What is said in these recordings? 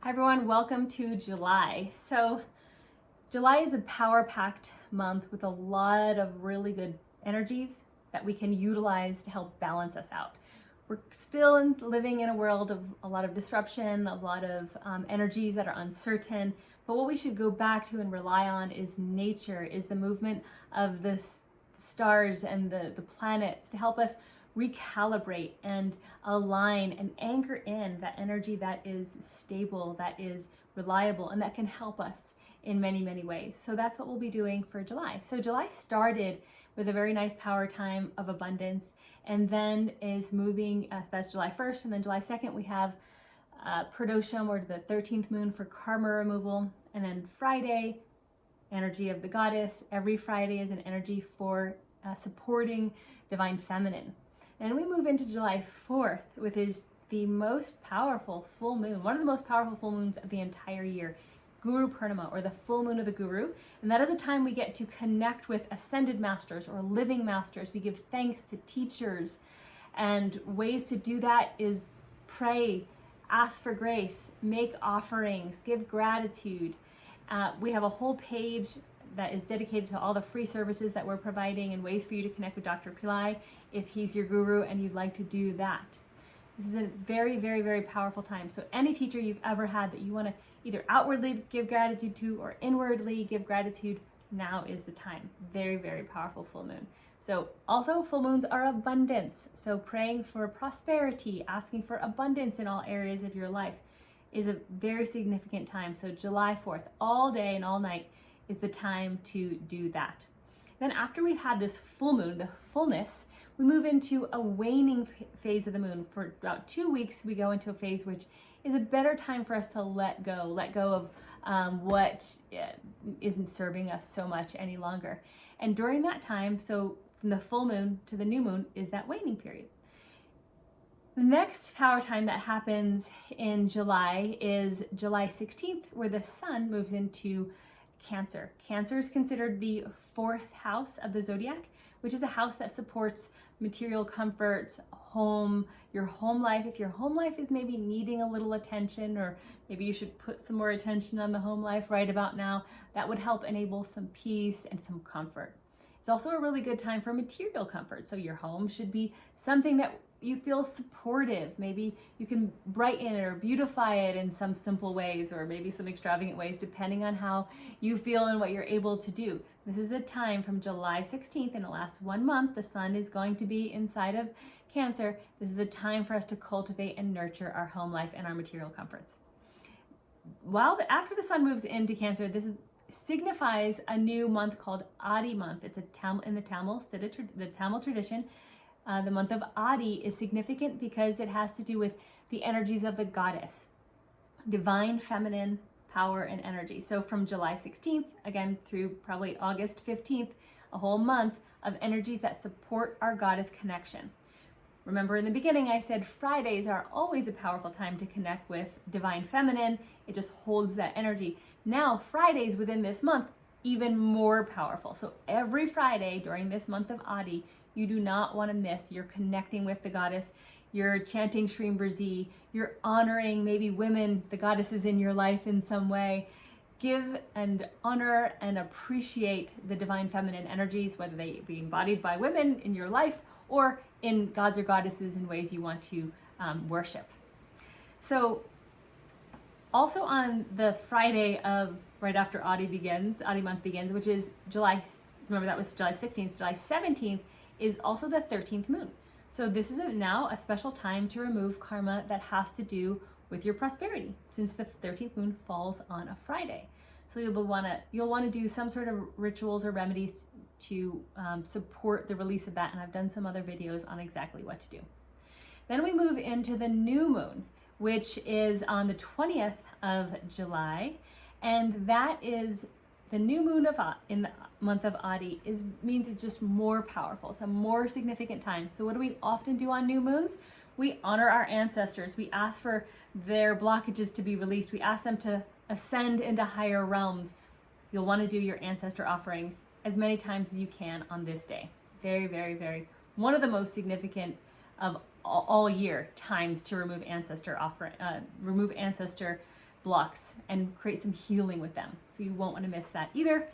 Hi everyone, welcome to July. So July is a power-packed month with a lot of really good energies that we can utilize to help balance us out. We're still living in a world of a lot of disruption, a lot of energies that are uncertain, but what we should go back to and rely on is nature, is the movement of the stars and the planets to help us recalibrate and align and anchor in that energy that is stable, that is reliable, and that can help us in many, many ways. So that's what we'll be doing for July. So July started with a very nice power time of abundance, and then is moving, that's July 1st, and then July 2nd we have Pradosham, or the 13th moon, for karma removal, and then Friday, energy of the goddess. Every Friday is an energy for supporting divine feminine. And we move into July 4th, which is the most powerful full moon, one of the most powerful full moons of the entire year, Guru Purnima, or the full moon of the Guru. And that is a time we get to connect with ascended masters or living masters. We give thanks to teachers, and ways to do that is pray, ask for grace, make offerings, give gratitude. We have a whole page that is dedicated to all the free services that we're providing and ways for you to connect with Dr. Pillai if he's your guru and you'd like to do that. This is a very, very, very powerful time. So any teacher you've ever had that you want to either outwardly give gratitude to or inwardly give gratitude, now is the time. Very, very powerful full moon. So also full moons are abundance. So praying for prosperity, asking for abundance in all areas of your life is a very significant time. So July 4th, all day and all night, is the time to do that. Then after we've had this full moon, the fullness, we move into a waning phase of the moon. For about 2 weeks, we go into a phase which is a better time for us to let go of what isn't serving us so much any longer. And during that time, so from the full moon to the new moon, is that waning period. The next power time that happens in July is July 16th, where the sun moves into Cancer. Cancer is considered the fourth house of the zodiac, which is a house that supports material comforts, home, your home life. If your home life is maybe needing a little attention, or maybe you should put some more attention on the home life right about now, that would help enable some peace and some comfort. It's also a really good time for material comfort. So your home should be something that you feel supportive. Maybe you can brighten it or beautify it in some simple ways, or maybe some extravagant ways, depending on how you feel and what you're able to do. This is a time from July 16th, in the last 1 month, the sun is going to be inside of Cancer. This is a time for us to cultivate and nurture our home life and our material comforts. After the sun moves into Cancer, signifies a new month called Adi month. It's in the Tamil tradition. The month of Adi is significant because it has to do with the energies of the goddess, divine feminine power and energy. So from July 16th, again, through probably August 15th, a whole month of energies that support our goddess connection. Remember in the beginning, I said Fridays are always a powerful time to connect with divine feminine. It just holds that energy. Now, Fridays within this month, even more powerful. So every Friday during this month of Adi, you do not want to miss. You're connecting with the goddess. You're chanting Shrim Brzi. You're honoring maybe women, the goddesses in your life in some way. Give and honor and appreciate the divine feminine energies, whether they be embodied by women in your life or in gods or goddesses in ways you want to worship. So also on the Friday of right after Adi month begins, which is July, remember that was July 16th, July 17th is also the 13th moon. So this is now a special time to remove karma that has to do with your prosperity, since the 13th moon falls on a Friday. So you'll want to do some sort of rituals or remedies to support the release of that, and I've done some other videos on exactly what to do. Then we move into the new moon, which is on the 20th of July, and that is the new moon in the month of Adi means it's just more powerful. It's a more significant time. So what do we often do on new moons? We honor our ancestors. We ask for their blockages to be released. We ask them to ascend into higher realms. You'll want to do your ancestor offerings as many times as you can on this day. Very, very, very, one of the most significant of all year times to remove ancestor blocks and create some healing with them. So you won't want to miss that either.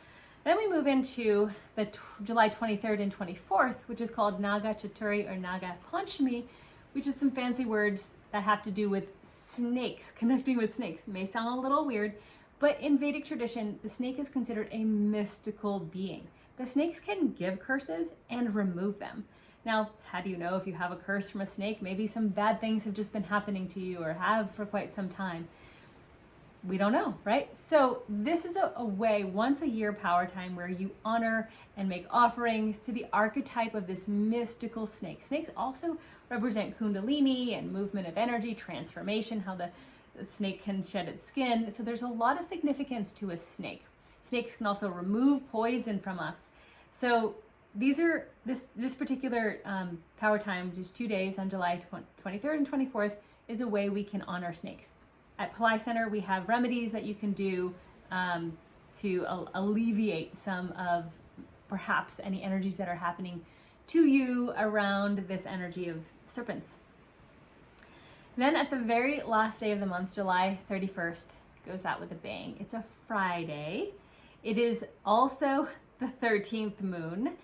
Then we move into the July 23rd and 24th, which is called Naga Chaturi or Naga Panchami, which is some fancy words that have to do with snakes, connecting with snakes. It may sound a little weird, but in Vedic tradition, the snake is considered a mystical being. The snakes can give curses and remove them. Now, how do you know if you have a curse from a snake? Maybe some bad things have just been happening to you or have for quite some time. We don't know, right? So this is a way, once a year power time, where you honor and make offerings to the archetype of this mystical snake. Snakes also represent kundalini and movement of energy, transformation, how the snake can shed its skin. So there's a lot of significance to a snake. Snakes can also remove poison from us. So these are this particular power time, just 2 days on July 23rd and 24th, is a way we can honor snakes. At Pillai Center, we have remedies that you can do to alleviate some of perhaps any energies that are happening to you around this energy of serpents. Then at the very last day of the month, July 31st, goes out with a bang. It's a Friday. It is also the 13th moon,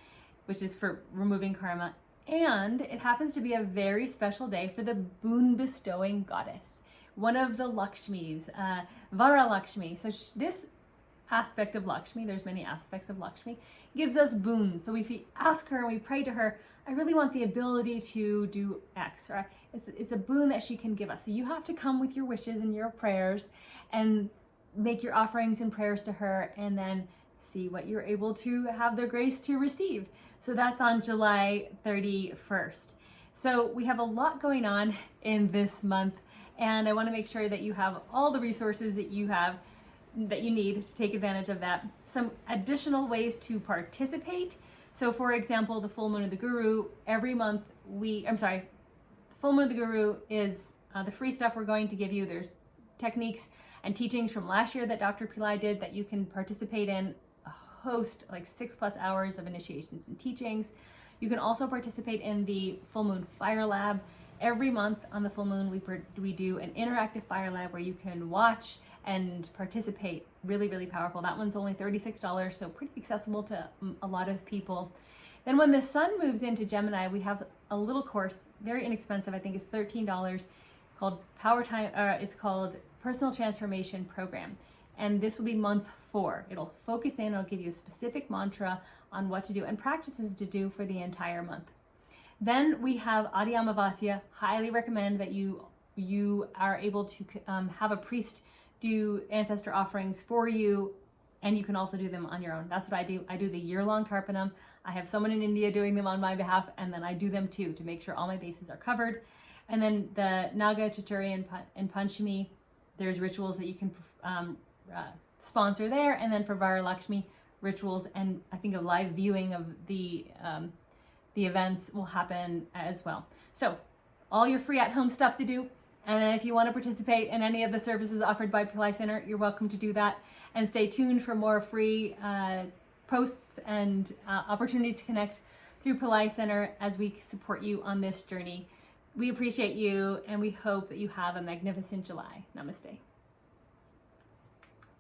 which is for removing karma. And it happens to be a very special day for the boon bestowing goddess, one of the Lakshmis, Vara Lakshmi. So this aspect of Lakshmi, there's many aspects of Lakshmi, gives us boons. So if we ask her and we pray to her, I really want the ability to do X, right? It's a boon that she can give us. So you have to come with your wishes and your prayers and make your offerings and prayers to her, and then see what you're able to have the grace to receive. So that's on July 31st. So we have a lot going on in this month, and I want to make sure that you have all the resources that you need to take advantage of that. Some additional ways to participate. So for example, the full moon of the Guru, every month the full moon of the Guru is the free stuff we're going to give you. There's techniques and teachings from last year that Dr. Pillai did that you can participate in, a host, like 6+ hours of initiations and teachings. You can also participate in the full moon fire lab. Every month on the full moon, we do an interactive fire lab where you can watch and participate. Really, really powerful. That one's only $36, so pretty accessible to a lot of people. Then when the sun moves into Gemini, we have a little course, very inexpensive, I think it's $13, called Powertime. It's called Personal Transformation Program. And this will be month 4. It'll focus in, it'll give you a specific mantra on what to do and practices to do for the entire month. Then we have Adi Amavasya. Highly recommend that you are able to have a priest do ancestor offerings for you, and you can also do them on your own. That's what I do. I do the year-long Tarpanam. I have someone in India doing them on my behalf, and then I do them too to make sure all my bases are covered. And then the Naga Chaturi and Panchami, there's rituals that you can sponsor there. And then for Vara Lakshmi, rituals and I think a live viewing of the events will happen as well. So all your free at-home stuff to do. And then if you want to participate in any of the services offered by Pillai Center, you're welcome to do that. And stay tuned for more free posts and opportunities to connect through Pillai Center as we support you on this journey. We appreciate you, and we hope that you have a magnificent July. Namaste.